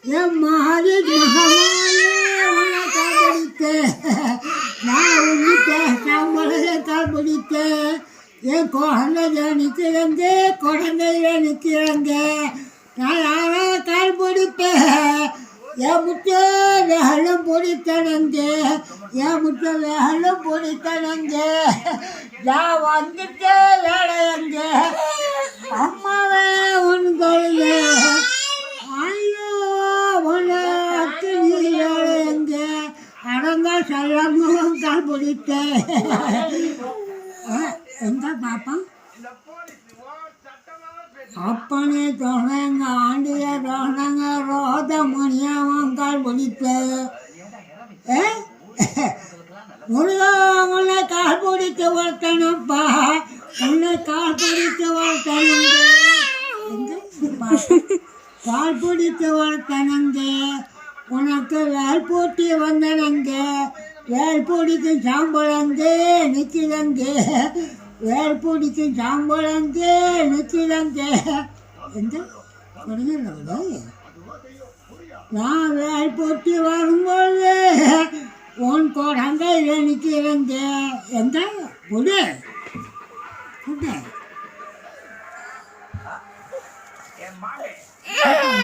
என் மகாரி மகமாயே உன்னை காப்பிடித்தேன். நான் உன்னிட்ட சம்பளத்தை காப்பிடித்தேன். என் குழந்தைய நிற்கிறங்க, குழந்தைய நிற்கிறங்க. நான் யாரோ கால் பிடிப்பேன். என் முட்டை வேலும் பிடித்தனங்க, என் முட்டை வேலும் பிடித்தனங்க. நான் வந்துட்டு வேலையங்க அம்மாவே உன் கையில. ஐயோ உனக்கு நீ வேலையங்க அடங்க சொல்லமும் கால் பிடித்தேன். எங்க பாப்பா அப்பனே தோணங்க ஆண்டிய தோணங்க ரோத மணியாவும் கால் பிடித்து முருகா உன்னை கால் பிடித்து வளர்த்தனப்பா, உன்னை கால் பிடித்து வளர்த்தனங்க. கால் பிடித்து வளர்த்தனங்க. உனக்கு வேல் போட்டி வந்தனங்க. வேல் போட்டிக்கு சாம்பளங்க நிற்கிறங்க. வேல் போட்டிக்கு சாம்பளங்க நிற்கிறங்க. எந்த கொடுங்க நான் வேல் போட்டி வரும்போது உன் குழந்தையில நிற்கிறங்க. எந்த கொடு கொடு